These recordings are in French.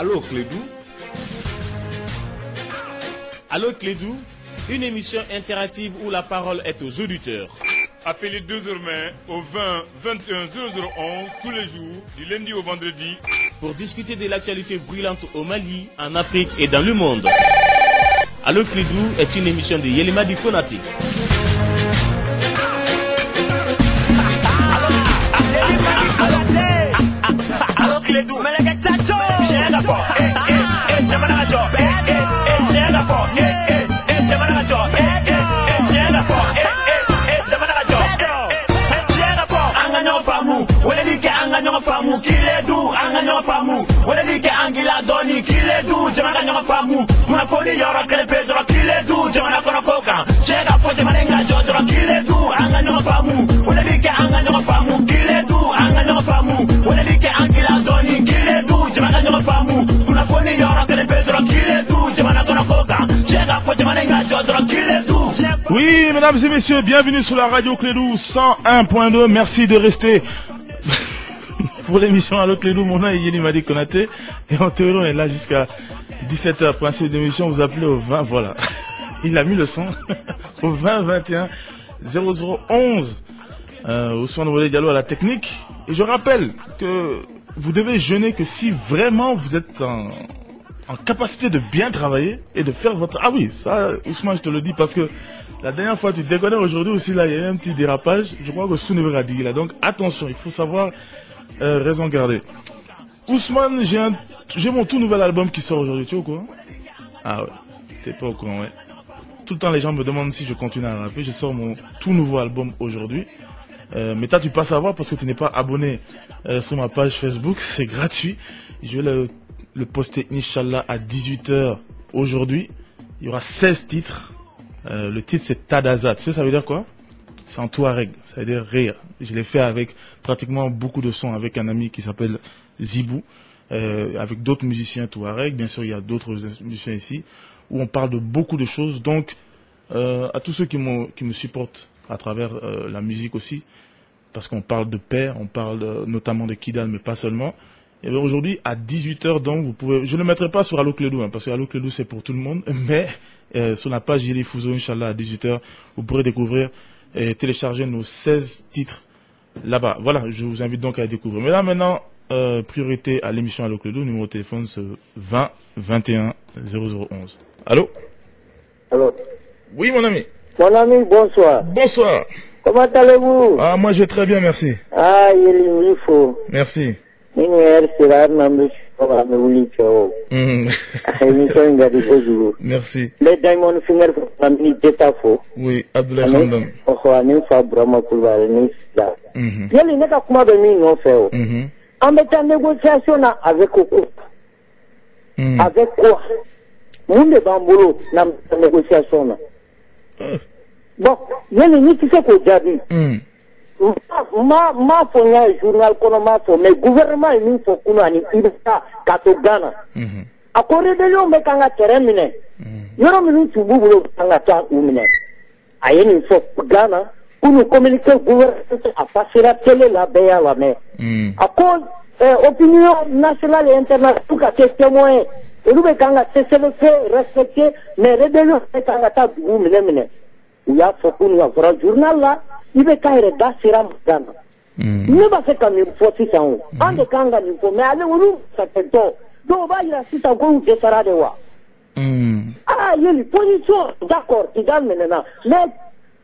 Allô Clédou. Allô Clédou, une émission interactive où la parole est aux auditeurs. Appelez désormais au 20 21 0011 tous les jours, du lundi au vendredi, pour discuter de l'actualité brûlante au Mali, en Afrique et dans le monde. Allô Clédou est une émission de Yelimadi Konati. Allô Clédou, famu kiledu anga famu wala dike angila doni kiledu jamana famu kuna foni yoro krepe dro kiledu jamana kono koka chega foje malenga jodro kiledu anga famu wala dike anga famu kiledu anga famu wala dike angila doni kiledu jamana famu kuna foni yoro krepe dro kiledu jamana kono koka chega foje malenga jodro kiledu. Oui, mesdames et messieurs, bienvenue sur la radio Clédou 101.2. Merci de rester pour l'émission Allô Clédou. Mon nom est Yelimadi Konaté et en théorie on est là jusqu'à 17h. Principe d'émission, vous appelez au 20, voilà. Il a mis le son au 20 21 0011. Ousmane Wole Diallo à la technique. Et je rappelle que vous devez jeûner que si vraiment vous êtes en capacité de bien travailler et de faire votre... Ah oui, ça Ousmane, je te le dis parce que la dernière fois tu déconnais, aujourd'hui aussi là il y a eu un petit dérapage. Je crois que Sounevera dit là. Donc attention, il faut savoir raison garder. Ousmane, j'ai mon tout nouvel album qui sort aujourd'hui, tu es au courant? Ah ouais, t'es pas au courant, ouais. Tout le temps les gens me demandent si je continue à rapper. Je sors mon tout nouveau album aujourd'hui. Mais toi tu peux pas savoir parce que tu n'es pas abonné sur ma page Facebook, c'est gratuit. Je vais le poster Inch'Allah à 18h aujourd'hui. Il y aura 16 titres. Le titre c'est Tadaza. Tu sais ça veut dire quoi? C'est en touareg, ça veut dire rire. Je l'ai fait avec pratiquement beaucoup de sons avec un ami qui s'appelle Zibou, avec d'autres musiciens touareg. Bien sûr, il y a d'autres musiciens ici où on parle de beaucoup de choses. Donc, à tous ceux qui me supportent à travers la musique aussi, parce qu'on parle de paix, on parle notamment de Kidal, mais pas seulement. Et bien aujourd'hui, à 18h, donc, vous pouvez... Je ne le mettrai pas sur Allô Clédou, hein, parce que Allô Clédou, c'est pour tout le monde. Mais sur la page Yeli Fouzo, Inch'Allah, à 18h, vous pourrez découvrir et télécharger nos 16 titres là-bas. Voilà, je vous invite donc à les découvrir. Mais là, maintenant, priorité à l'émission Allô Clédou. Numéro de téléphone, c'est 20 21 0011. Allô? Allô? Oui, mon ami. Mon ami, bonsoir. Bonsoir. Comment allez-vous? Ah, moi, je vais très bien, merci. Ah, il faut. Merci. Merci. Les Diamond Finger famille d'Étafo. Oui, Abdoulaye Khandam. Ani fa Brahma Kulbal ni da. Yeli ne ka kuma be min no fe o. On met en négociation avec quoi? Avec quoi? Mun de bambolo na négociation na. Bon, yeli ni ki se ko jabi. Ma fonya journal kono ma fo mais gouvernement ni fo kuno ani ibta kato Ghana. A ko rebellion be kanga terminer. Yoro minu tububulo kanga ta umine. Ayeni fo Ghana pour communiquer gouvernement a passer la télé la beya la mais. A ko opinion nationale et internationale pour ka témoin. Elu be kanga cesser le feu respecter mais rebellion be kanga ta umine. Il y a fo kuno a vrai journal là. Il veut qu'il da siram Ghana. Ne va faire comme il faut si ça on. En de kanga il faut mais allez où ça fait donc. Donc va il a si ça go de sara de wa. Ah il y a une position d'accord qui donne maintenant. Mais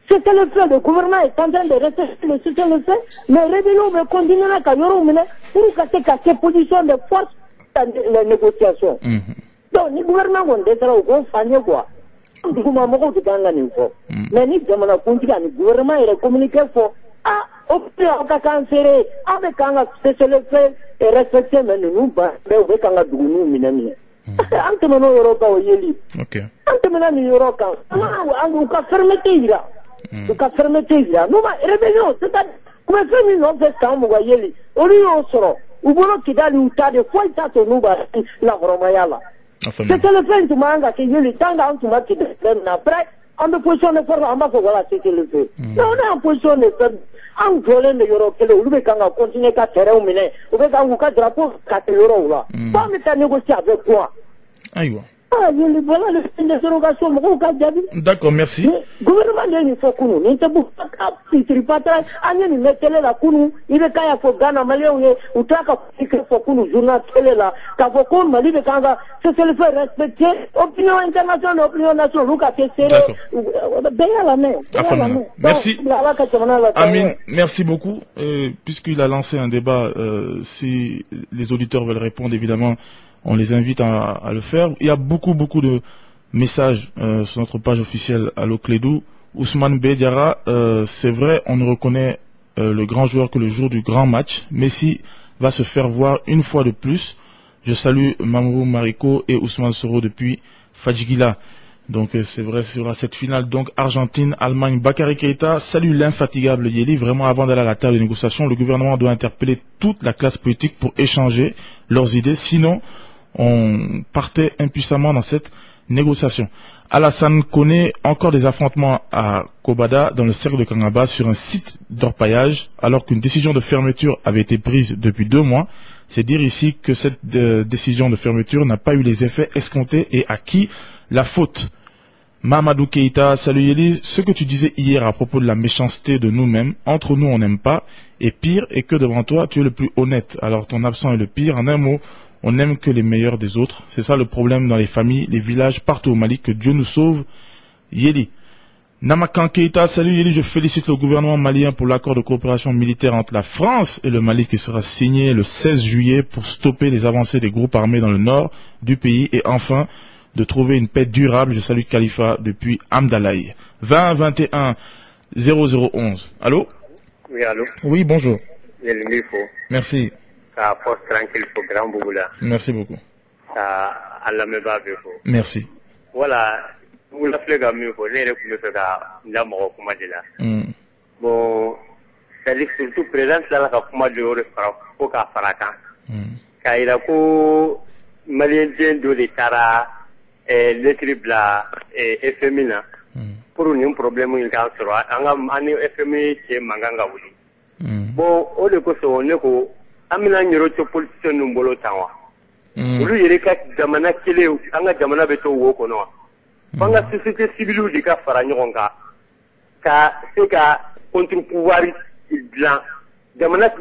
c'est le fait le gouvernement est en train de respecter le soutien le fait mais rébellion veut continuer à Kayoro mine pour casser position de force dans les négociations. Donc le gouvernement on descend au grand fanier quoi. Duguma moko duganga ni fo mais ni jamana kuntiga ni gouvernement ire communiquer fo ah option ka kansere avec kanga c'est le fait et respecter mais nous ba be kanga dugunu minami ante mano yoro ka yeli OK ante mano ni yoro ka angu ka fermeté ira ka fermeté ira no ba rébellion c'est à comme fait non fait ça mo yeli ori o soro ubolo kidali utade foi tato no ba la romayala. C'est le fait de manga qui est le temps d'entendre qui est après, en position de faire, on va faire voilà, c'est le fait. On est en position de faire, an jɔlen de yɔrɔ kelen olu bɛ kan ka continuer ka terrain minɛ u bɛ ka u ka drapeau kati yɔrɔw la ko an bɛ taa négocier avec quoi ayiwa voilà les interrogations mɔgɔw ka jaabi. D'accord, merci. Gouvernement de nin fɔ kunun nin tɛ bɔ fitiripata an ye nin mɛn télé la kunun i bɛ k'a y'a fɔ Ghana maliyɛnw ye u t'a ka fikiri fɔ kunun journal télé la k'a fɔ ko Mali bɛ kan ka cessez-le-feu respecter opinion internationale opinion nationale olu ka kɛ sérieux bɛɛ y'a lamɛn. Merci. Amin, merci beaucoup. Puisqu'il a lancé un débat, si les auditeurs veulent répondre, évidemment, on les invite à le faire. Il y a beaucoup de messages sur notre page officielle Allo Clédou. Ousmane Bediara, c'est vrai, on ne reconnaît le grand joueur que le jour du grand match. Messi va se faire voir une fois de plus. Je salue Mamourou Mariko et Ousmane Soro depuis Fadjigila. Donc c'est vrai, sur cette finale, donc Argentine, Allemagne, Bakary Keita, salut l'infatigable Yeli. Vraiment, avant d'aller à la table de négociation, le gouvernement doit interpeller toute la classe politique pour échanger leurs idées. Sinon, on partait impuissamment dans cette négociation. Alassane connaît encore des affrontements à Kobada, dans le cercle de Kangaba, sur un site d'orpaillage, alors qu'une décision de fermeture avait été prise depuis 2 mois. C'est dire ici que cette décision de fermeture n'a pas eu les effets escomptés et à qui la faute. Mamadou Keita, salut Yeli. Ce que tu disais hier à propos de la méchanceté de nous-mêmes, entre nous on n'aime pas, et pire est que devant toi tu es le plus honnête. Alors ton absent est le pire. En un mot, on n'aime que les meilleurs des autres. C'est ça le problème dans les familles, les villages, partout au Mali. Que Dieu nous sauve. Yeli. Namakan Keita, salut Yeli. Je félicite le gouvernement malien pour l'accord de coopération militaire entre la France et le Mali qui sera signé le 16 juillet pour stopper les avancées des groupes armés dans le nord du pays et enfin de trouver une paix durable. Je salue Khalifa depuis Amdalaï. 20 21 0011. Allô? Oui, allô? Oui, bonjour. Merci. Poste tranquille pour Grand Bougoula. Merci beaucoup. Merci. Voilà, vous l'avez fait mieux pour les la mort comme là. Bon, c'est surtout présente là la comme de pour qu'à Faraka. Car il a pour Malien de l'État les tribus et féminin. Pour un problème il y a sur un FMI qui est manganga oui. Bon, au lieu que on est amina nyoro to politicien numbolo tawa ulu yere ka jamana kele anga jamana beto wo kono banga société civile di ka fara nyogonga ka se ka contre pouvoir blanc jamana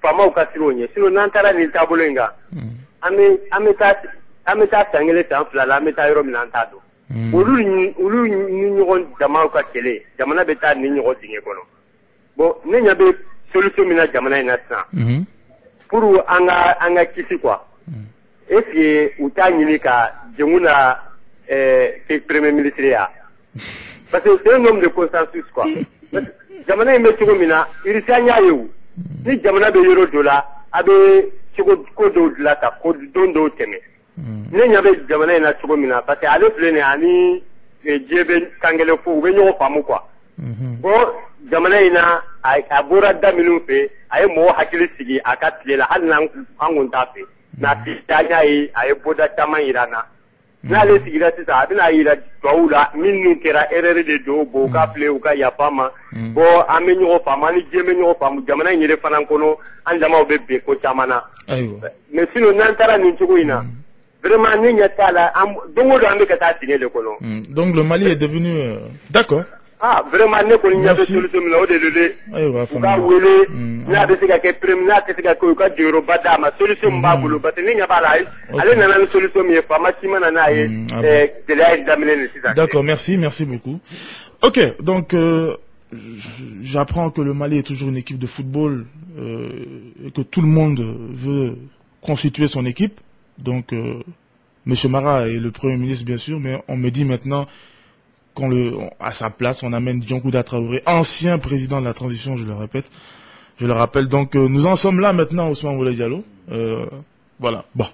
fama ka sironye sino nantara ni tabolo nga ameta tangele tan fla ameta yoro minanta do ulu nyogon jamana ka kele jamana beta ni nyogo dinge kono bo ne nyabe solution mina jamana ina san pour anga kisi quoi. Est-ce que ou t'a ni ka jemuna premier ministre ya. Parce que c'est un homme de consensus quoi. Jamana ime tuko mina irisanya yu. Ni jamana be euro dollar abe tuko ko do la ta ko dondo teme. Ni nyabe jamana ina tuko mina parce que ale plene ani jebe kangele ko be nyo famu quoi. Bon jamana ina abura daminu fe ay mo hakili sigi akatile la hanan angunta fe na titanya yi ay boda tama irana na le sigi la tita adina ira tawula minnu kera erere de do bo ka ple u ka yapama bo amenyo fama ni jemenyo famu jamana nyire fanan kono andama be ko chamana ayo mais sino nantara ni tuko ina vraiment ni nyatala dongo do ambe kata tine le kono donc le Mali est devenu d'accord. Ah, vraiment, ne connais pas solution là au délai. Ka wele, na be se ka ke premier na te ka ko ka jero bada ma solution ba bulu ba te nya ba lai. Ale na na solution mi fa ma chima na ye de la examiner le site. D'accord, merci beaucoup. OK, donc j'apprends que le Mali est toujours une équipe de football et que tout le monde veut constituer son équipe. Donc monsieur Mara est le premier ministre bien sûr, mais on me dit maintenant à sa place, on amène Diankouda Traoré, ancien président de la transition, je le rappelle. Donc, nous en sommes là maintenant, Ousmane Boulay Diallo. Voilà. Bon.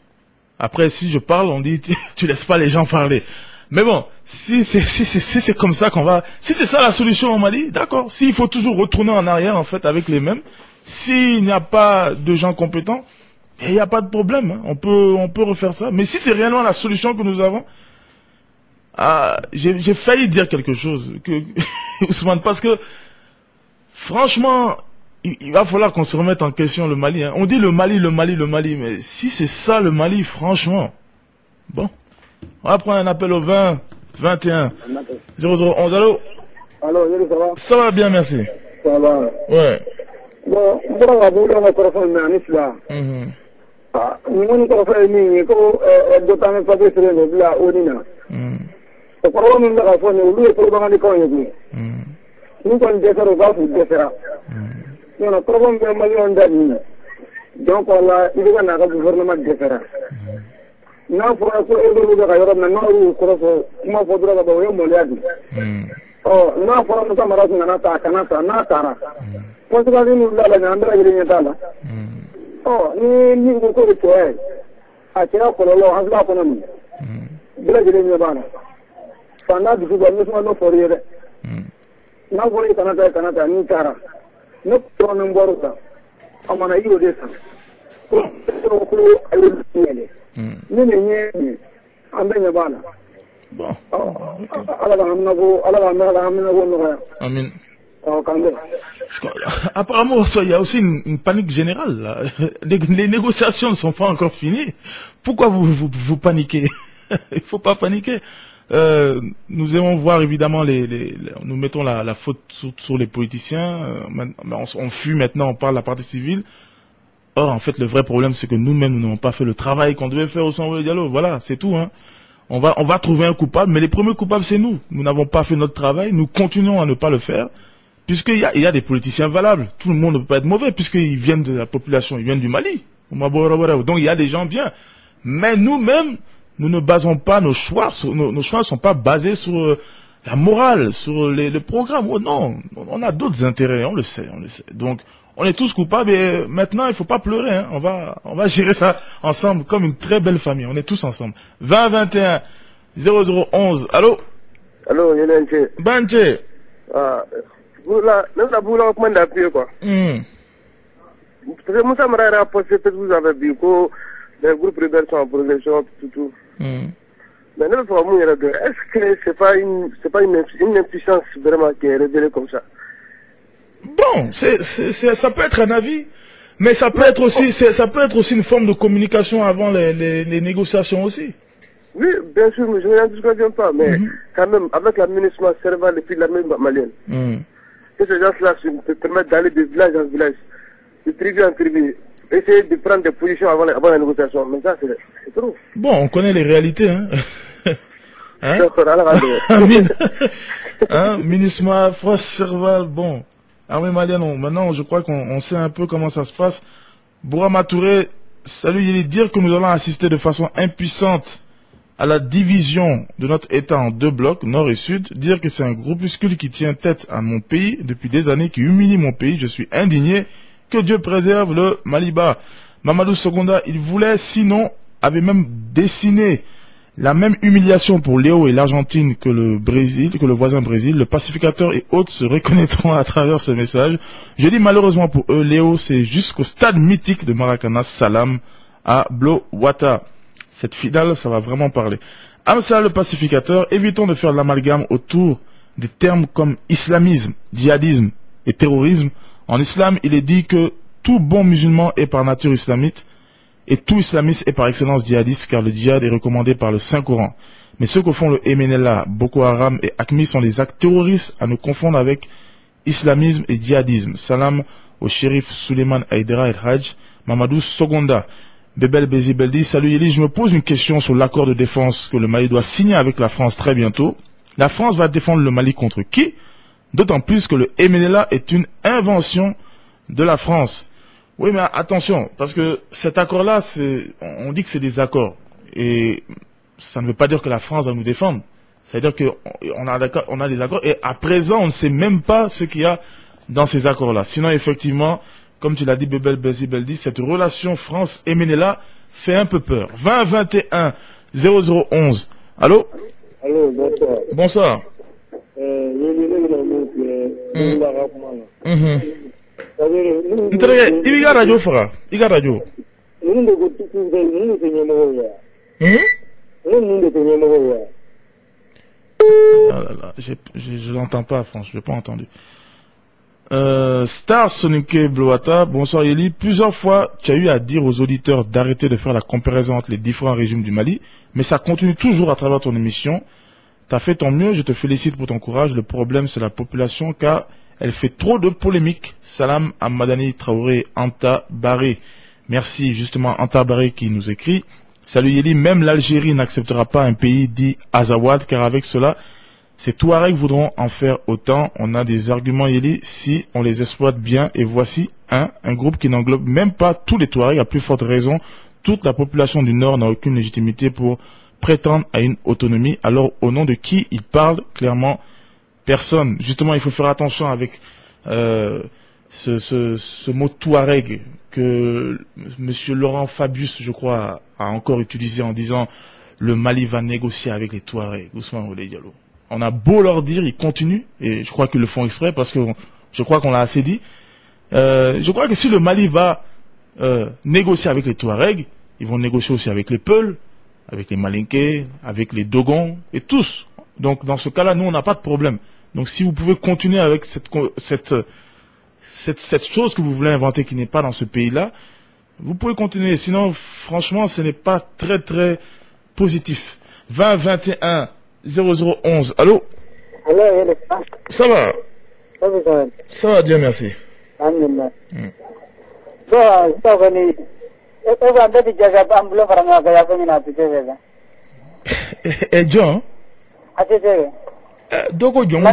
Après, si je parle, on dit, tu laisses pas les gens parler. Mais bon, si c'est comme ça qu'on va, si c'est ça la solution au Mali, d'accord. S'il faut toujours retourner en arrière, en fait, avec les mêmes, s'il n'y a pas de gens compétents, il n'y a pas de problème, hein. On peut refaire ça. Mais si c'est réellement la solution que nous avons, j'ai failli dire quelque chose, Ousmane, parce que franchement, il va falloir qu'on se remette en question le Mali. Hein. On dit le Mali, mais si c'est ça le Mali, franchement. Bon, on va prendre un appel au 20 21 0011. Allô? Allô, ça va? Ça va bien, merci. Ça va. Ouais. Bon, on va vous donner un téléphone, mais on est là. Ah, nous on est fait ni ko d'autant pas que c'est le là Odina. Le problème de la phone, lui est probablement de quoi il nous on défère va vous défera. Non, le problème de Mali on dani. Donc voilà, il va na gouvernement défera. Non, pour que le de la Europe non ko kuma faudra ba yo moliadi. Oh, non, pour que ça mara na ta kana na tara. Pour que nous la na andra gire tala. Oh, ni ko ko ko a kira ko lo hasla ko nan. Bila gire ni bana. Sana du ba ni so no forire. Na ko ni kana ni tara. No ko no mboruta. Amana iyo desa. Ko ko ayo ni. Ni ni ambenya bana. Bon. Amin. Apparemment, il y a aussi une panique générale. Là. Les négociations ne sont pas encore finies. Pourquoi vous paniquez? Il faut pas paniquer. Nous aimons voir évidemment nous mettons la faute sur les politiciens. On fuit maintenant, on parle de la partie civile. Or, en fait, le vrai problème, c'est que nous-mêmes, nous n'avons pas fait le travail qu'on devait faire au Centre Dialogue. Voilà, c'est tout. Hein. On va trouver un coupable, mais les premiers coupables, c'est nous. Nous n'avons pas fait notre travail. Nous continuons à ne pas le faire. Puisqu'il y a des politiciens valables. Tout le monde ne peut pas être mauvais, puisqu'ils viennent de la population, ils viennent du Mali. Donc il y a des gens bien. Mais nous-mêmes, nous ne basons pas nos choix. Nos choix ne sont pas basés sur la morale, sur le programme. Oh non, on a d'autres intérêts, on le sait. Donc on est tous coupables et maintenant il faut pas pleurer. Hein. On va gérer ça ensemble comme une très belle famille. On est tous ensemble. 20 21 0011. Allô? Allô, Yenenche. Banche. Même la boule en commande d'appui, quoi. Parce que Moussa Mara a posté que vous avez vu que les groupes rebelles sont en progression, tout. Mais nous, est-ce que c'est pas une impuissance vraiment qui est révélée comme ça? Bon, ça peut être un avis, mais ça peut être aussi une forme de communication avant les négociations aussi. Oui, bien sûr, mais je n'en discute pas, mais quand même, avec l'aménagement cérébral et puis l'armée malienne, que ces gens-là se permettent d'aller de village en village, de tribu en tribu, essayer de prendre des positions avant la négociation. Mais ça, c'est trop. Bon, on connaît les réalités, hein. Hein? Hein? MINUSMA, force cérébral, bon. Armée malienne, maintenant, je crois qu'on sait un peu comment ça se passe. Bourama Touré, salut, il est dire que nous allons assister de façon impuissante à la division de notre État en deux blocs, nord et sud, dire que c'est un groupuscule qui tient tête à mon pays depuis des années, qui humilie mon pays, je suis indigné, que Dieu préserve le Maliba. Mamadou Sogonda, il voulait, sinon, avait même dessiné la même humiliation pour Léo et l'Argentine que le Brésil, que le voisin Brésil. Le pacificateur et autres se reconnaîtront à travers ce message. Je dis malheureusement pour eux, Léo, c'est jusqu'au stade mythique de Maracana, Salam, à Blowata. Cette finale, ça va vraiment parler. Amsa le pacificateur, évitons de faire l'amalgame autour des termes comme islamisme, djihadisme et terrorisme. En islam, il est dit que tout bon musulman est par nature islamite et tout islamiste est par excellence djihadiste car le djihad est recommandé par le Saint-Coran. Mais ceux que font le MNLA, Boko Haram et AQMI sont des actes terroristes à ne confondre avec islamisme et djihadisme. Salam au shérif Suleiman Aïdera El Hajj, Mamadou Sogonda. Bebel Bézi Beldi, salut Yeli, je me pose une question sur l'accord de défense que le Mali doit signer avec la France très bientôt. La France va défendre le Mali contre qui? D'autant plus que le MNLA est une invention de la France. Oui, mais attention, parce que cet accord-là, on dit que c'est des accords. Et ça ne veut pas dire que la France va nous défendre. C'est-à-dire qu'on a des accords et à présent, on ne sait même pas ce qu'il y a dans ces accords-là. Sinon, effectivement, comme tu l'as dit, Bebel Bézi Beldi, cette relation France-MNLA fait un peu peur. 20 21 0011. Allô? Allô, bonsoir. Bonsoir. Il y a radio, Fara. Il y a radio. Ah là là, je l'entends pas, France, je l'ai pas entendu. Star Sonic Bloata, bonsoir Yeli. Plusieurs fois, tu as eu à dire aux auditeurs d'arrêter de faire la comparaison entre les différents régimes du Mali, mais ça continue toujours à travers ton émission. T'as fait ton mieux, je te félicite pour ton courage. Le problème, c'est la population, car elle fait trop de polémiques. Salam à Madani Traoré Anta Baré. Merci justement Anta Baré qui nous écrit. Salut Yeli, même l'Algérie n'acceptera pas un pays dit Azawad, car avec cela, ces Touaregs voudront en faire autant. On a des arguments Yeli si on les exploite bien. Et voici un groupe qui n'englobe même pas tous les Touaregs. À plus forte raison, toute la population du Nord n'a aucune légitimité pour prétendre à une autonomie. Alors au nom de qui il parle? Clairement personne. Justement, il faut faire attention avec ce mot Touareg que monsieur Laurent Fabius, je crois, a encore utilisé en disant le Mali va négocier avec les Touaregs. Ousmane Oulé Diallo. On a beau leur dire, ils continuent, et je crois qu'ils le font exprès parce que je crois qu'on l'a assez dit. Je crois que si le Mali va négocier avec les Touaregs, ils vont négocier aussi avec les Peuls, avec les Malinké, avec les Dogons et tous. Donc dans ce cas-là, nous on n'a pas de problème. Donc si vous pouvez continuer avec cette chose que vous voulez inventer qui n'est pas dans ce pays-là, vous pouvez continuer. Sinon, franchement, ce n'est pas très très positif. 20 21 0011. Allô? Allô, Ça va? Ça va, Dieu merci. Alhamdulillah. Bon, ça va ni. Et John? Doko John.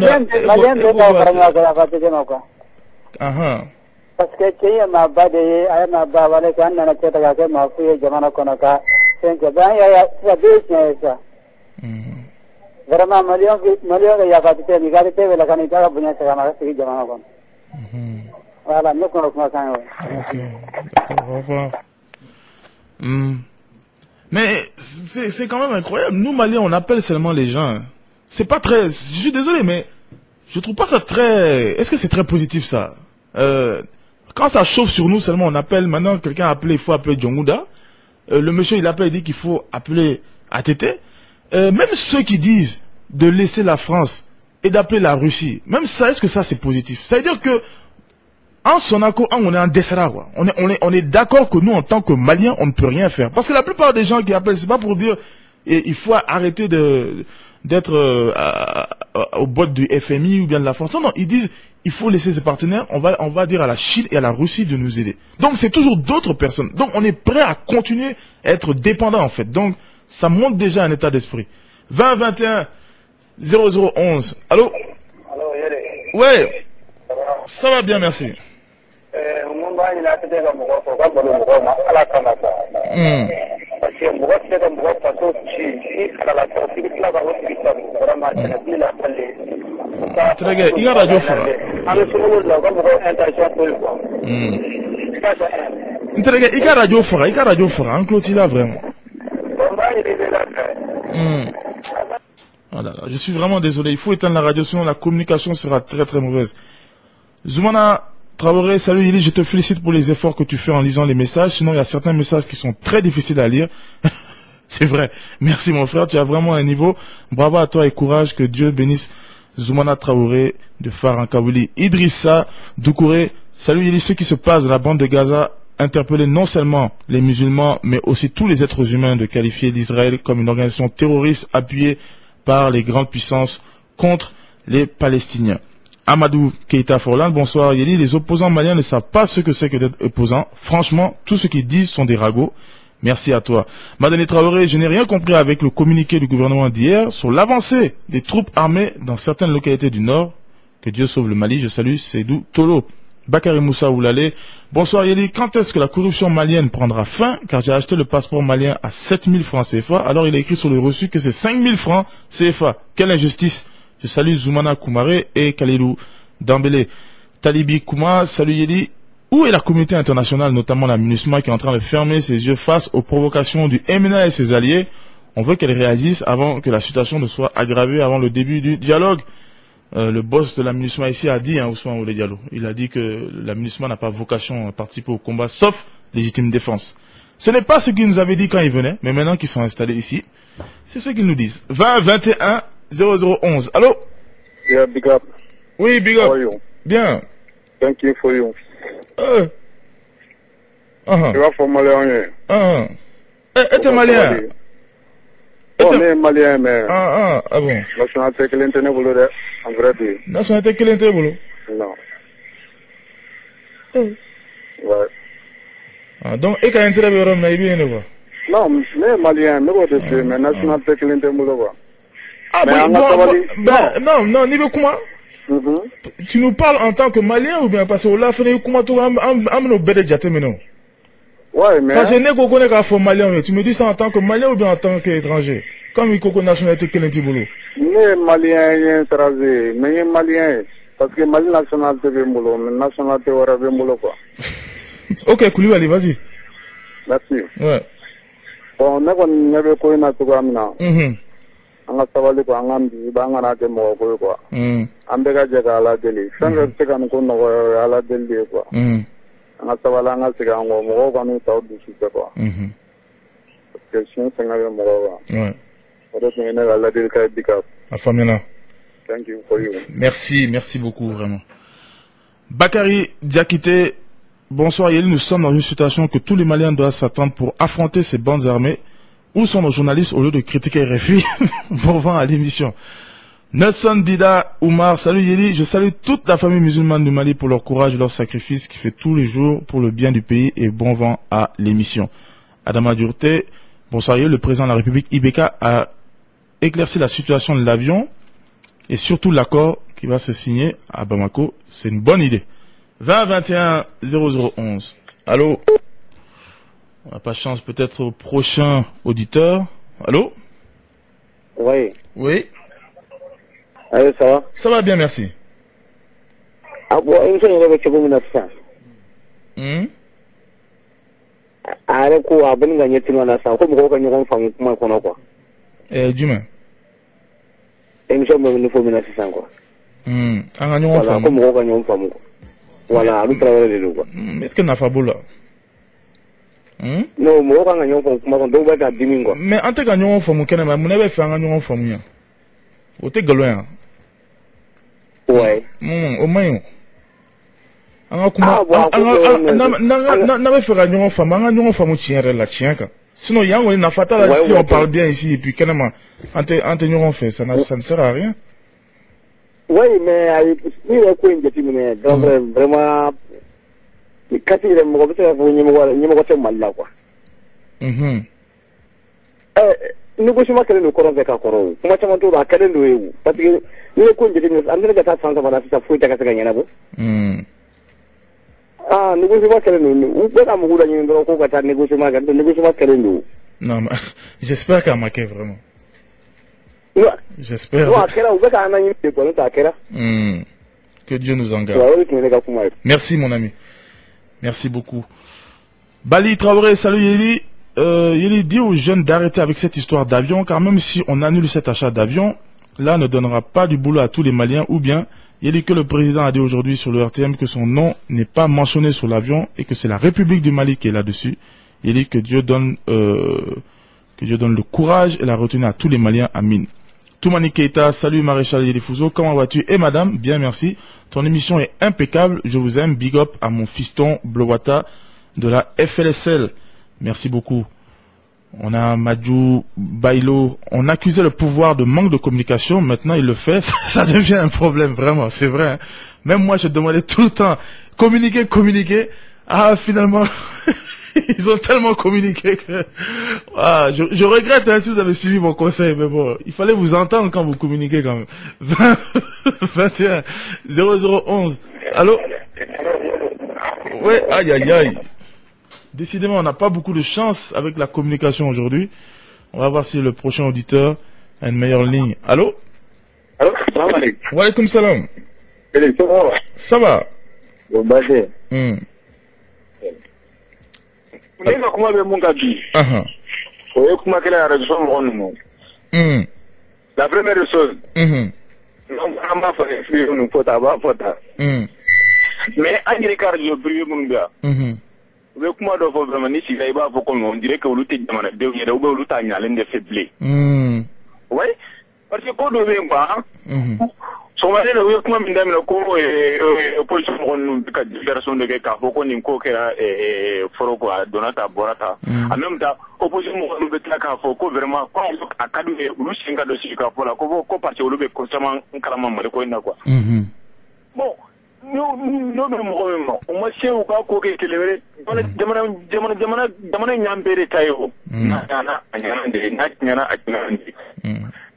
Parce que tu es ma bade, I ma bavale, quand on a fait la ma fille, Jamana Konaka, c'est que ben, il y a deux choses. Vraiment, Malion, il y a pas de temps, il y a des temps, la canita, vous n'êtes pas mal, c'est Jamana Kon. Voilà, nous connaissons ça. Ok, d'accord, au revoir. Mais c'est quand même incroyable. Nous, Maliens, on appelle seulement les gens. C'est pas très... Je suis désolé, mais je trouve pas ça très... Est-ce que c'est très positif, ça? Quand ça chauffe sur nous, seulement on appelle. Maintenant, quelqu'un a appelé, il faut appeler Djongouda. Le monsieur, il appelle, il dit qu'il faut appeler ATT. Même ceux qui disent de laisser la France et d'appeler la Russie, même ça, est-ce que ça, c'est positif? Ça veut dire que en Sonako, on est en Dessera, quoi. On est d'accord que nous, en tant que Maliens, on ne peut rien faire. Parce que la plupart des gens qui appellent, c'est pas pour dire, il faut arrêter d'être au bord du FMI ou bien de la France. Non, ils disent, il faut laisser ses partenaires, on va dire à la Chine et à la Russie de nous aider. Donc, c'est toujours d'autres personnes. Donc, on est prêt à continuer à être dépendant, en fait. Donc, ça montre déjà un état d'esprit. 20 21 0011. Allô? Allô, ouais. Ça va bien, merci. Très bien. Il y a radio Fara. Il y a radio Fara. Il y a radio Fara. En clôture là, vraiment. Oh là là, je suis vraiment désolé. Il faut éteindre la radio, sinon la communication sera très très mauvaise. Zoumana Traoré, salut Yeli, je te félicite pour les efforts que tu fais en lisant les messages. Sinon, il y a certains messages qui sont très difficiles à lire. C'est vrai. Merci mon frère, tu as vraiment un niveau. Bravo à toi et courage. Que Dieu bénisse Zoumana Traoré de Farankabouli. Idrissa Doucouré, salut Yeli, ce qui se passe dans la bande de Gaza interpeller non seulement les musulmans, mais aussi tous les êtres humains de qualifier l'Israël comme une organisation terroriste appuyée par les grandes puissances contre les Palestiniens. Amadou Keita Forlan, bonsoir Yeli. Les opposants maliens ne savent pas ce que c'est que d'être opposant. Franchement, tout ce qu'ils disent sont des ragots. Merci à toi. Madani Traoré, je n'ai rien compris avec le communiqué du gouvernement d'hier sur l'avancée des troupes armées dans certaines localités du Nord. Que Dieu sauve le Mali. Je salue Seydou Tolo. Bakary Moussa Oulalé. Bonsoir Yeli. Quand est-ce que la corruption malienne prendra fin? Car j'ai acheté le passeport malien à 7000 francs CFA. Alors il a écrit sur le reçu que c'est 5000 francs CFA. Quelle injustice. Je salue Zoumana Koumaré et Kalilou Dambélé. Talibi Kouma, salut Yeli. Où est la communauté internationale, notamment la MINUSMA, qui est en train de fermer ses yeux face aux provocations du MNA et ses alliés? On veut qu'elle réagisse avant que la situation ne soit aggravée, avant le début du dialogue. Le boss de la MINUSMA ici a dit, Ousmane Oulé Diallo, il a dit que la MINUSMA n'a pas vocation à participer au combat, sauf légitime défense. Ce n'est pas ce qu'ils nous avaient dit quand ils venaient, mais maintenant qu'ils sont installés ici, c'est ce qu'ils nous disent. 20 21 0011. Allô? Yeah, big up. Oui, big up. How are you? Bien. Thank you for you. Tu vas faire malien. Et t'es malien? On est malien, mais. Ah bon. Nationalité que l'intérêt voulait dire, en vrai dire. Nationalité que l'intérêt voulait? Non. Ouais. Ah, donc, et quand l'intérêt voulait, mais il vient de voir. Non, mais malien, mais quoi de ce, mais nationalité que l'intérêt voulait voir. Ah bon, non, niveau comment? Tu nous parles en tant que malien ou bien parce que là, comment tu as bête jate maintenant? Ouais, mais. Parce que nous connaissons qu'à fond malien, tu me dis ça en tant que malien ou bien en tant qu'étranger? Comme il connaît nationalité quel est boulot? Mais malien, il est étranger, mais malien, parce que malien nationalité de boulot, mais nationalité aura de boulot quoi. Ok, Koulibaly, vas-y. Merci. Ouais. Bon, on a vu quoi na tout comme ça. On a savali quoi, on a dit, on a été mort quoi. On a déjà à la télé. Sans que c'est qu'on connaît à la télé quoi. On a savali, on a dit qu'on a mort quand on est au dessus quoi. Parce que si on s'en a mort. Ouais. On a la télé qui est Afamena. Thank you for you. Merci beaucoup vraiment. Bakary Diakité, bonsoir Yeli, nous sommes dans une situation que tous les Maliens doivent s'attendre pour affronter ces bandes armées. Où sont nos journalistes au lieu de critiquer RFI? Bon vent à l'émission. Nelson Dida Oumar, salut Yeli, je salue toute la famille musulmane du Mali pour leur courage et leur sacrifice qui fait tous les jours pour le bien du pays et bon vent à l'émission. Adama Djourté, bonsoir Yeli, le président de la République Ibeka a éclairci la situation de l'avion et surtout l'accord qui va se signer à Bamako. C'est une bonne idée. 20 21 0011. Allô? On n'a pas de chance peut-être au prochain auditeur. Allô? Oui. Oui. Allô, ça va? Ça va bien, merci. Ah bon, une fois, il y avait quelque chose de ça. Ah, le coup, à ben gagner tout le monde ça. Comme on gagne on fait comment qu'on a quoi? Demain. Une fois, il faut mener ça quoi. On gagne on fait. Comme on gagne on fait. Voilà, nous travaillons les quoi. Est-ce que n'a pas beau là? Non, moi on gagne on fait comment on doit faire 10 000 quoi. Mais en tant que gagnant on fait mon canal, mon avait fait un gagnant on fait mon. Au te galoin. Ouais. Au moins. Sinon, il y a une fatale si on parle bien ici et puis carrément, on fait, ça ne sert à rien. Oui, mais il y a quoi une donc vraiment, quand il est mort, il y a mal là quoi. Nous pouvons pas nous corrompre avec un corps. Comment tu m'entends à quel endroit? Parce que nous sommes des gens, on ne peut pas s'entendre avec ça, faut être gagné là-bas. Ah, nous pouvons pas nous. Où peut on mourir dans une drogue qu'on va négocier avec nous pouvons pas nous. Non, mais j'espère qu'à marquer vraiment. J'espère. Que Dieu nous engage. Merci mon ami. Merci beaucoup. Bali Traoré, salut Yeli. Yeli dit aux jeunes d'arrêter avec cette histoire d'avion, car même si on annule cet achat d'avion, là ne donnera pas du boulot à tous les Maliens, ou bien Yeli que le président a dit aujourd'hui sur le RTM que son nom n'est pas mentionné sur l'avion et que c'est la République du Mali qui est là-dessus. Yeli que Dieu donne le courage et la retenue à tous les Maliens. Amin. Toumani Keita, salut Maréchal Yeli Fouzo, comment vas-tu? Et madame, bien merci. Ton émission est impeccable, je vous aime. Big up à mon fiston Blowata de la FLSL. Merci beaucoup. On a Madjou Bailo. On accusait le pouvoir de manque de communication. Maintenant, il le fait. Ça devient un problème, vraiment. C'est vrai. Hein. Même moi, je demandais tout le temps communiquer. Ah, finalement, ils ont tellement communiqué que... Ah, je regrette hein, si vous avez suivi mon conseil. Mais bon, il fallait vous entendre quand vous communiquez quand même. 20, 21 0011. Allô? Ouais, aïe, aïe, aïe. Décidément, on n'a pas beaucoup de chance avec la communication aujourd'hui. On va voir si le prochain auditeur a une meilleure ligne. Allô? Allô? Salam alaikum. Wa alaikum salam. Ça va? Bon, basé. Comment le monde a dit? Comment quelle est la raison? La première chose. On m'a fait une photo. Mais un regard de privé mon gars. Mais comment doit vraiment ni si va pour qu'on on dirait que vous luttez dans la dernière ou vous luttez à l'un des faiblés. Oui, parce que quand on vient pas, Somali la wiyo kuma minda mina ko opposition ko nu ka déclaration de ka ko ni ko kera foro ko donata borata en même temps opposition ko nu betla ka fo ko vraiment ko akadu e ulu singa do sika pola ko parti ulu be ko sama karama male ko ina quoi bon no mo ma shew ka ko ke kelewere jamana nyambere tayo na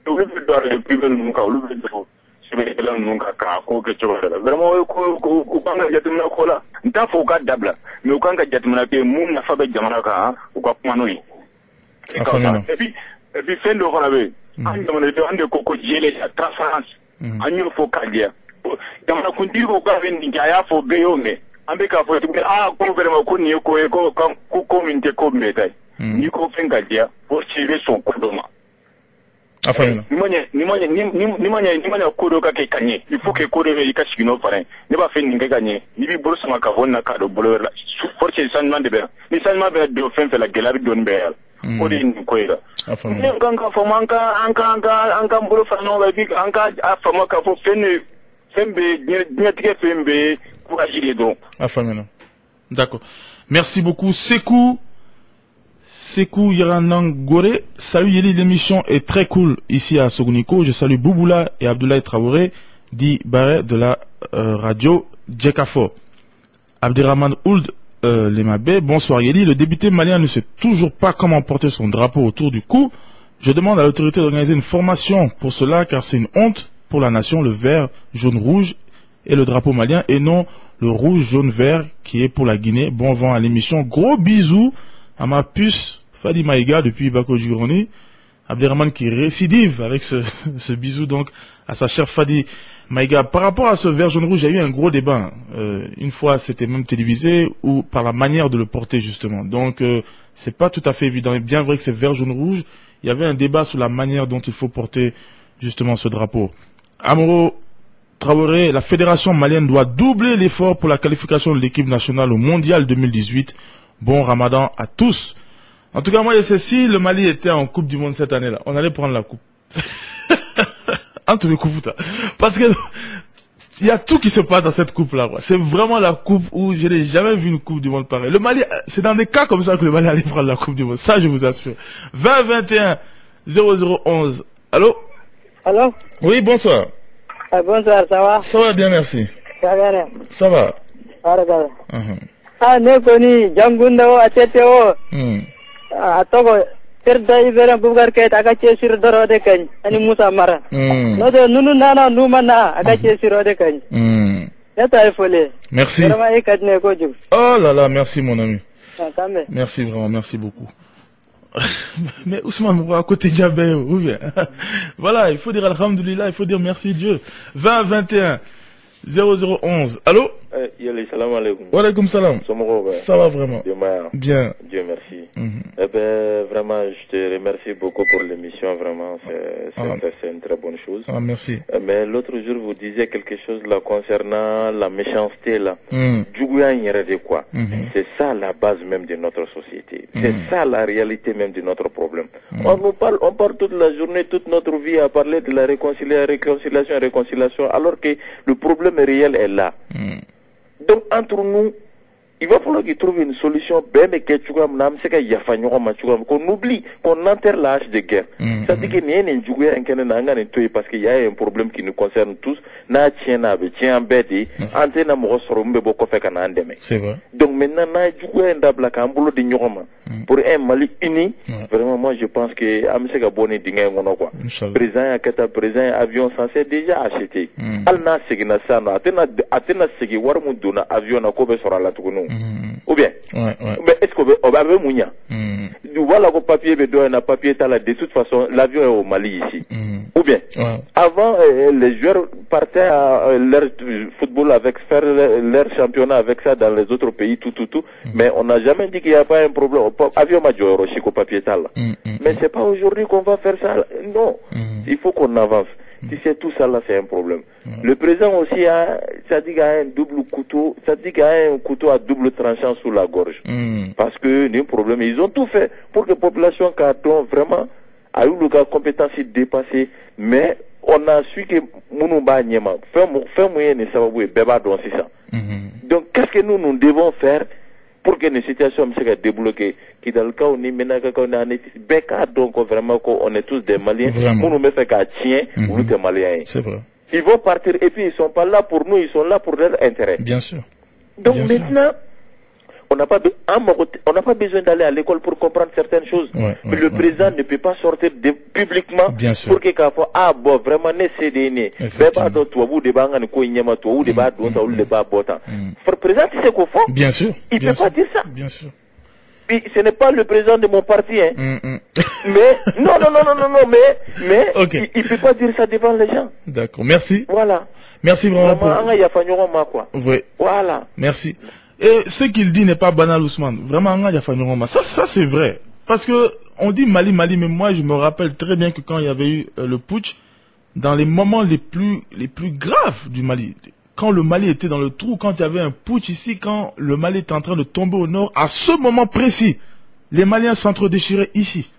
ulu be do le people nu ka ulu be do sibela nunca ka ko ke chobala vraiment ko kanga jatumna ko la nta fo ka dabla mais kanga jatumna ke mum na fabe jamana ka ko kuma noyi et puis fin do fana be an jamana de ande ko jele transparence anyo fo ka dia jamana kundi ko ka ven ni ya fo be yo me ambe ka fo to ko vraiment ko ni ko communauté ko metai ni ko fenga dia pour tirer son kodoma. Ni manya kodo ka ke kanye il faut que kodo be ka sigino farin ne ba fe ninga ganye ni bi bolo sama ka vonna ka do bolo la force sanman de be ni sanman be do fen fe la gelabi don be ko de ni ko ira ni ganga fo anka bolo fa no ba bi anka afama ka fo fembe nyatike fembe pour agir donc afamena. D'accord, merci beaucoup Sekou Yaranang Gore. Salut Yeli, l'émission est très cool ici à Soguniko. Je salue Bouboula et Abdoulaye Traoré, dit Barret de la radio Djekafo. Abdirahman Ould Lemabe, bonsoir Yeli. Le député malien ne sait toujours pas comment porter son drapeau autour du cou. Je demande à l'autorité d'organiser une formation pour cela car c'est une honte pour la nation, le vert, jaune, rouge et le drapeau malien et non le rouge, jaune, vert qui est pour la Guinée. Bon vent à l'émission. Gros bisous à ma puce Fadi Maïga depuis Bako Djuroni. Abderrahman qui récidive avec ce bisou donc à sa chère Fadi Maïga. Par rapport à ce vert jaune rouge, il y a eu un gros débat. Une fois c'était même télévisé ou par la manière de le porter justement. Donc c'est pas tout à fait évident. Et bien vrai que c'est vert jaune rouge, il y avait un débat sur la manière dont il faut porter justement ce drapeau. Amoro Traoré, la fédération malienne doit doubler l'effort pour la qualification de l'équipe nationale au mondial 2018. Bon Ramadan à tous. En tout cas, moi, je sais si le Mali était en Coupe du Monde cette année-là, on allait prendre la coupe. Entre les coupes, parce que il y a tout qui se passe dans cette coupe-là. C'est vraiment la coupe où je n'ai jamais vu une Coupe du Monde pareille. Le Mali, c'est dans des cas comme ça que le Mali allait prendre la Coupe du Monde. Ça, je vous assure. 2021 0011. Allô? Allô? Oui, bonsoir. Bonsoir, ça va? Ça va bien, merci. Ça va? Ça va. Ne koni jangunda o atete o atogo terda ibera bugar kayt aga chesir dorode kany ani Musa Mara no de nunu nana numana aga chesirode kany yata ifole. Merci. Vraiment ekadne ko djou. Oh là là, merci mon ami. Merci vraiment, merci beaucoup. Mais Ousmane Moura à côté Djabé ou bien. Voilà, il faut dire alhamdoulilah, il faut dire merci Dieu. 2021 0011. Allô? Salam alaikum. Wa alaikum salam. Ça va vraiment? Bien. Dieu merci. Eh ben, vraiment, je te remercie beaucoup pour l'émission, vraiment, c'est une très bonne chose. Ah, merci. Mais l'autre jour, vous disiez quelque chose là concernant la méchanceté là. Quoi. C'est ça la base même de notre société. C'est ça la réalité même de notre problème. On parle toute la journée, toute notre vie à parler de la réconciliation, alors que le problème réel est là. Donc, entre nous, il va falloir qu'ils trouvent une solution, qu'on oublie, qu'on enterre l'âge de guerre. C'est-à-dire qu'il y a parce qu'il y a un problème qui nous concerne tous. C'est vrai. Donc maintenant, pour un Mali uni, vraiment, moi je pense que le président avion censé déjà acheté. Ou bien, mais est-ce qu'on va mounia? Voilà le papier, papier de toute façon, l'avion est au Mali ici. Ou bien, avant, les joueurs partaient à leur football faire leur championnat avec ça dans les autres pays, tout. Mais on n'a jamais dit qu'il n'y a pas un problème. Avion major, au papier tal. Mais c'est pas aujourd'hui qu'on va faire ça. Non. Il faut qu'on avance. Si c'est tout ça là, c'est un problème. Le président aussi ça dit qu'il y a un double couteau, ça dit qu'il y a un couteau à double tranchant sous la gorge. Parce que, il y a un problème. Ils ont tout fait pour que la population carton vraiment a eu le compétence dépassée, mais on a su que Mounouba Nyema, fait moyen de savoir Beba dans ça. Donc, qu'est-ce que nous devons faire pour que une situation se débloque, qui dans le cas où on est maintenant, donc vraiment, on est tous des Maliens, nous me fait qu'à tien, ou des Maliens. C'est vrai. Ils vont partir et puis ils sont pas là pour nous, ils sont là pour leur intérêt. Bien sûr. Donc maintenant, on n'a pas besoin d'aller à l'école pour comprendre certaines choses. Mais le président ne peut pas sortir publiquement pour que bon vraiment ne CDN. Le président, tu sais qu'au fond, bien sûr. Il ne peut pas dire ça. Bien sûr. Puis, ce n'est pas le président de mon parti, hein. Mais, non, mais, il ne peut pas dire ça devant les gens. D'accord, merci. Voilà. Merci vraiment pour... Oui. Voilà. Merci. Et ce qu'il dit n'est pas banal, Ousmane. Vraiment, ça c'est vrai. Parce que, on dit Mali, mais moi, je me rappelle très bien que quand il y avait eu le putsch, dans les moments les plus graves du Mali, quand le Mali était dans le trou, quand il y avait un putsch ici, quand le Mali était en train de tomber au nord, à ce moment précis, les Maliens s'entre-déchiraient ici.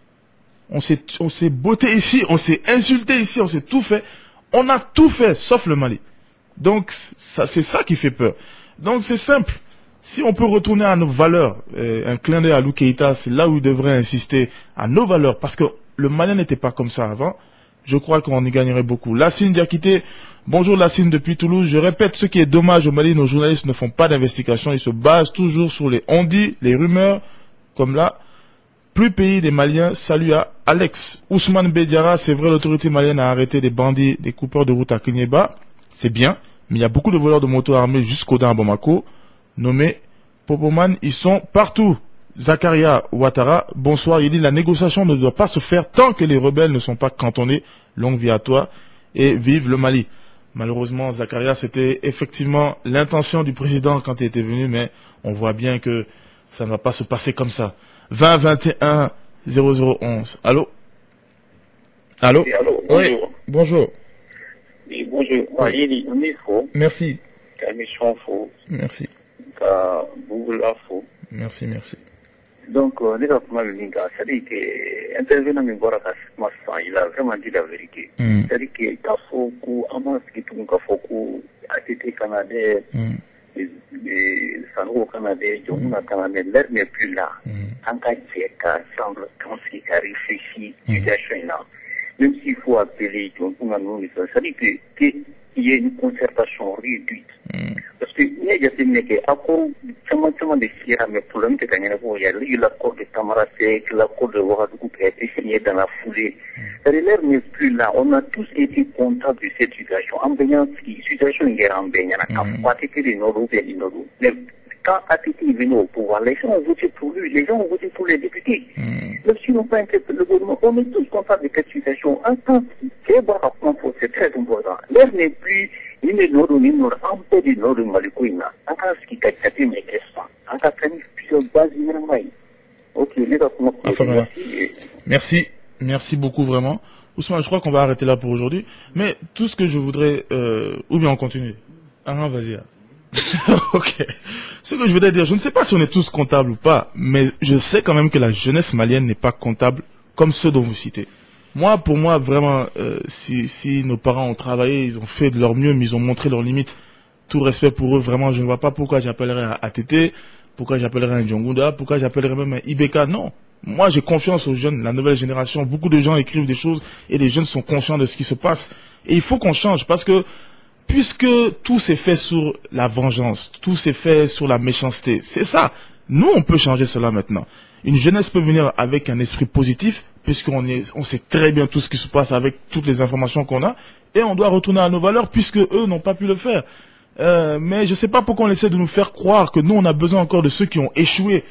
On s'est botté ici, on s'est insulté ici, on s'est tout fait. On a tout fait, sauf le Mali. Donc, c'est ça qui fait peur. Donc, c'est simple. Si on peut retourner à nos valeurs, un clin d'œil à Lou Keïta, c'est là où il devrait insister à nos valeurs, parce que le Malien n'était pas comme ça avant. Je crois qu'on y gagnerait beaucoup. Lassine Diakité, bonjour Lassine depuis Toulouse. Je répète, ce qui est dommage au Mali, nos journalistes ne font pas d'investigation. Ils se basent toujours sur les on-dit, les rumeurs, comme là. Plus pays des Maliens, salut à Alex. Ousmane Bediara, c'est vrai, l'autorité malienne a arrêté des bandits, des coupeurs de route à Kinyeba. C'est bien, mais il y a beaucoup de voleurs de motos armés jusqu'au dans à Bamako. Nommés Popoman, ils sont partout. Zakaria Ouattara, bonsoir. Il dit la négociation ne doit pas se faire tant que les rebelles ne sont pas cantonnés. Longue vie à toi et vive le Mali. Malheureusement, Zakaria, c'était effectivement l'intention du président quand il était venu, mais on voit bien que ça ne va pas se passer comme ça. 20 21 0011. Allô? Allô? Oui, allô, bonjour. Oui, bonjour. Oui, bonjour. Moi, il est faux. Merci. Mission faux. Merci. Google a faux. Merci. Donc, c'est-à-dire que intervenant il a vraiment dit la vérité. C'est-à-dire qu'il y a beaucoup, ATT canadien, les Sanogo canadien, Jomuna canadien, l'air n'est plus là. En cas de semble penser qu'à réfléchir, situation là. Même s'il faut appeler Jomuna, c'est-à-dire qu'il y a une concertation réduite. Parce que il y a des gens de Sierra, mais pour l'homme il y a eu l'accord de Tamarasek, l'accord de Ouagadougou qui a été signé dans la foulée. L'air n'est plus là. On a tous été comptables de cette situation. En baignant, situation est en baignant. Quand ATT est nord, mais quand ATT est venu au pouvoir, les gens ont voté pour lui, les gens ont voté pour les députés. Même s'ils n'ont pas interpellé le gouvernement, on est tous comptables de cette situation. En tant que c'est très important. L'air n'est plus. Il est nord, en paix du nord de Malikoïna. En cas ce qui a été mes questions. En cas de plusieurs bases, ok, les gars, merci beaucoup vraiment. Ousmane, je crois qu'on va arrêter là pour aujourd'hui. Mais tout ce que je voudrais, ou bien on continue. Ah, vas-y. Ok. Ce que je voudrais dire, je ne sais pas si on est tous comptables ou pas, mais je sais quand même que la jeunesse malienne n'est pas comptable comme ceux dont vous citez. Moi, pour moi, vraiment, si nos parents ont travaillé, ils ont fait de leur mieux, mais ils ont montré leurs limites, tout respect pour eux, vraiment, je ne vois pas pourquoi j'appellerais un ATT, pourquoi j'appellerais un Djongunda, pourquoi j'appellerais même un IBK, non. Moi, j'ai confiance aux jeunes, la nouvelle génération. Beaucoup de gens écrivent des choses et les jeunes sont conscients de ce qui se passe. Et il faut qu'on change parce que, puisque tout s'est fait sur la vengeance, tout s'est fait sur la méchanceté, c'est ça. Nous, on peut changer cela maintenant. Une jeunesse peut venir avec un esprit positif, puisqu'on sait très bien tout ce qui se passe avec toutes les informations qu'on a, et on doit retourner à nos valeurs, puisque eux n'ont pas pu le faire. Mais je sais pas pourquoi on essaie de nous faire croire que nous, on a besoin encore de ceux qui ont échoué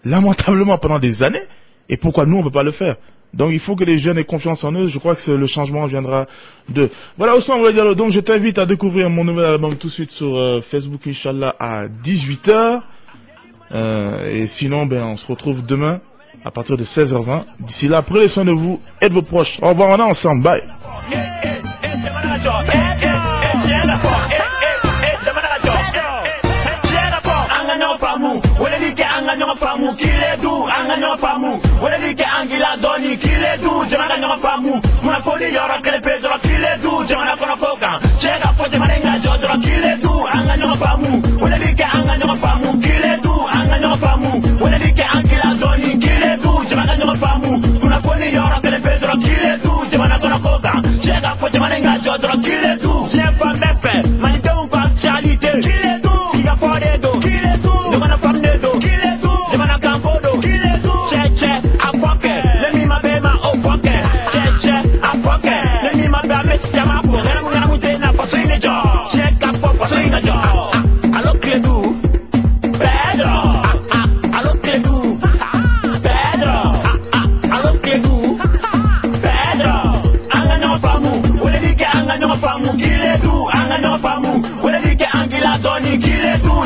lamentablement pendant des années, et pourquoi nous, on peut pas le faire. Donc, il faut que les jeunes aient confiance en eux. Je crois que le changement viendra d'eux. Voilà, Ousmane, on va dire, donc, je t'invite à découvrir mon nouvel album tout de suite sur Facebook, Inch'Allah, à 18h. Et sinon, on se retrouve demain à partir de 16h20. D'ici là, prenez soin de vous et de vos proches. Au revoir, on est ensemble. Bye. Kile du, jamana nyama famu, kuna foli yora kele pedro kile du.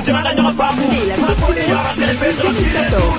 jamana ɲɔgɔn faamu kunnafoni yɔrɔ kɛlɛ bɛ dɔrɔn kile du